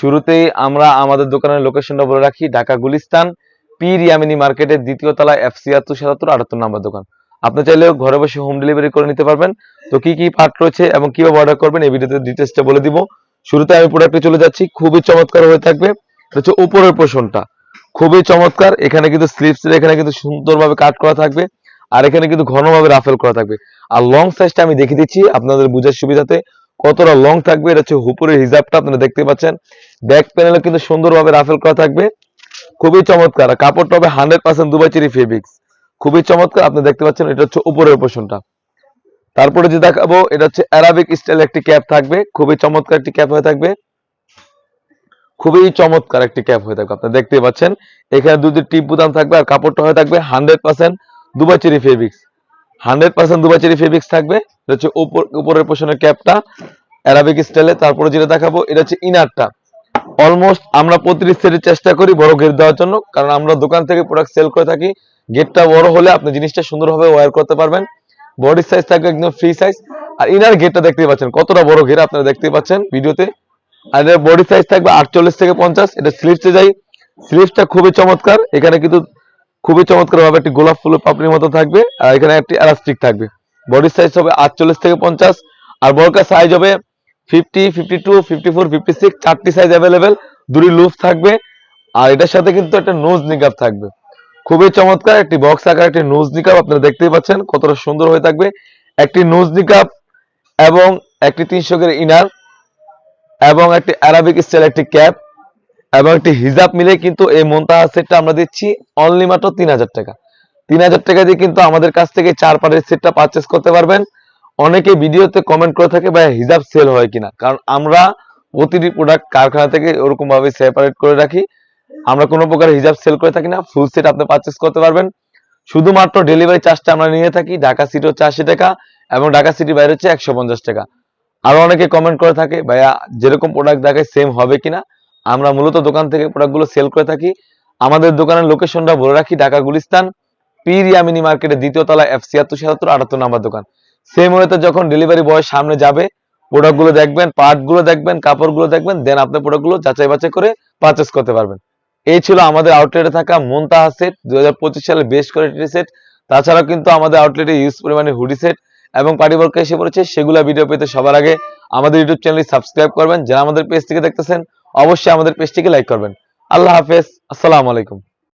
শুরুতেই আমরা আমাদের দোকানের লোকেশনটা বলে রাখি, ঢাকা গুলিস্তান পীর ইয়ামিনী মার্কেটের দ্বিতীয় তলায় FC 77 নাম্বার দোকান। আপনি চাইলে ঘরে বসে হোম ডেলিভারি করে নিতে পারবেন। তো কি কি পার্ট রয়েছে এবং কিভাবে অর্ডার করবেন এই ভিডিওতে ডিটেইলসটা বলে দিব। শুরুতে আমি প্রোডাক্টে চলে যাচ্ছি, খুবই চমৎকার হয়ে থাকবে। এটা হচ্ছে উপরের পোরশনটা, খুবই চমৎকার। এখানে কিন্তু স্লিপসের এখানে কিন্তু সুন্দরভাবে কাট করা থাকবে, আর এখানে কিন্তু ঘনভাবে রাফেল করা থাকবে। আর লং সাইজটা আমি দেখিয়ে দিচ্ছি আপনাদের বোঝার সুবিধাতে কতটা লং থাকবে। এটা হচ্ছে উপরের হিজাবটা আপনারা দেখতে পাচ্ছেন। ব্যাক প্যানেলে কিন্তু সুন্দরভাবে রাফেল করা থাকবে, খুবই চমৎকার। কাপড়টা হবে 100% দুবাই চেরি ফেব্রিক্স, খুবই চমৎকার। আপনি দেখতে পাচ্ছেন এটা হচ্ছে উপরের পোরশনটা। তারপরে যে দেখাবো এটা হচ্ছে অ্যারাবিক স্টাইল একটি ক্যাপ থাকবে, খুবই চমৎকার একটি ক্যাপ হয়ে থাকবে, খুবই চমৎকার একটি ক্যাপ হয়ে থাকবে। আপনারা দেখতে পাচ্ছেন এখানে দুটি টিপ বুতাম থাকবে, আর কাপড়টা হয়ে থাকবে 100% Dubai cherry fabrics, 100% Dubai cherry fabrics থাকবে। এটা হচ্ছে উপরের পোরশনের ক্যাপটা অ্যারাবিক স্টাইলে। তারপরে যেটা দেখাবো এটা হচ্ছে ইনারটা। অলমোস্ট আমরা প্রতিটি সেটের চেষ্টা করি বড় ঘের দেওয়ার জন্য, কারণ আমরা দোকান থেকে প্রোডাক্ট সেল করে থাকি। গেটটা বড় হলে আপনি জিনিসটা সুন্দরভাবে ওয়্যার করতে পারবেন। বডি সাইজ থাকবে একদম ফ্রি সাইজ। আর ইনার গেটটা দেখতে পাচ্ছেন কতটা বড় ঘের, আপনারা দেখতে পাচ্ছেন ভিডিওতে। আর এর বডি সাইজ থাকবে 48 থেকে 50। এটা স্লিভসে যাই, স্লিভসটা খুবই চমৎকার। এখানে কিন্তু খুবই চমৎকার ভাবে একটি গোলাপ ফুলের পাপড়ির মতো থাকবে, আর এখানে একটি এলাস্টিক থাকবে। বডি সাইজ হবে 48 থেকে 50, আর বড়কা সাইজ হবে 50, 52, 54, 56, চারটি সাইজ অ্যাভেলেবেল। দুটি লুজ থাকবে, আর এটার সাথে কিন্তু একটা নোজ নিকাব থাকবে। খুবই চমৎকার একটি বক্স আকার একটি নোজ নিকাব, আপনারা দেখতেই পাচ্ছেন কতটা সুন্দর হয়ে থাকবে। একটি নোজ নিকাব এবং একটি 300 এর ইনার এবং একটি আরাবিক স্টাইল একটি ক্যাপ এবং একটি হিজাব মিলে কিন্তু এই মুনতাহা সেটটা আমরা দিচ্ছি অনলি মাত্র 3000 টাকা। 3000 টাকা দিয়ে কিন্তু আমাদের কাছ থেকে 4 পার্টের সেটটা পারচেজ করতে পারবেন। অনেকে ভিডিওতে কমেন্ট করে থাকে ভাই হিজাব সেল হয় কিনা, কারণ আমরা প্রতিটি প্রোডাক্ট কারখানা থেকে ওরকম ভাবে সেপারেট করে রাখি। আমরা কোনো প্রকার হিজাব সেল করে থাকি না। ফুল সেট আপনি পারচেজ করতে পারবেন। শুধুমাত্র ডেলিভারি চার্জটা আমরা নিয়ে থাকি। ঢাকা সিটি হচ্ছে 80 টাকা এবং ঢাকা সিটির বাইরে হচ্ছে 150 টাকা। আরো অনেকে কমেন্ট করে থাকে ভাইয়া যেরকম প্রোডাক্ট দেখায় সেম হবে কিনা। আমরা মূলত দোকান থেকে প্রোডাক্টগুলো সেল করে থাকি। আমাদের দোকানের লোকেশনটা বলে রাখি, ঢাকা গুলিস্তান পীর ইয়ামিনী মার্কেটের দ্বিতীয় তলায় FC 78 নাম্বার দোকান। সেম ওয়েতে যখন ডেলিভারি বয় সামনে যাবে, প্রোডাক্টগুলো দেখবেন, পার্টগুলো দেখবেন, কাপড়গুলো দেখবেন, দেন আপনি প্রোডাক্টগুলো যাচাই বাছাই করে পারচেজ করতে পারবেন। এই ছিল আমাদের আউটলেটে থাকা মুনতাহা সেট 2025 সালে বেস্ট কোয়ালিটির সেট। তাছাড়াও কিন্তু আমাদের আউটলেটে ইউজ পরিমাণে হুডি সেট এবং পার্টি বোরকা এসে পড়েছে। সেগুলো ভিডিও পেতে সবার আগে আমাদের ইউটিউব চ্যানেলটি সাবস্ক্রাইব করবেন। যারা আমাদের পেজ থেকে দেখতেছেন অবশ্যই আমাদের পেজটিকে লাইক করবেন। আল্লাহ হাফেজ, আসসালামু আলাইকুম।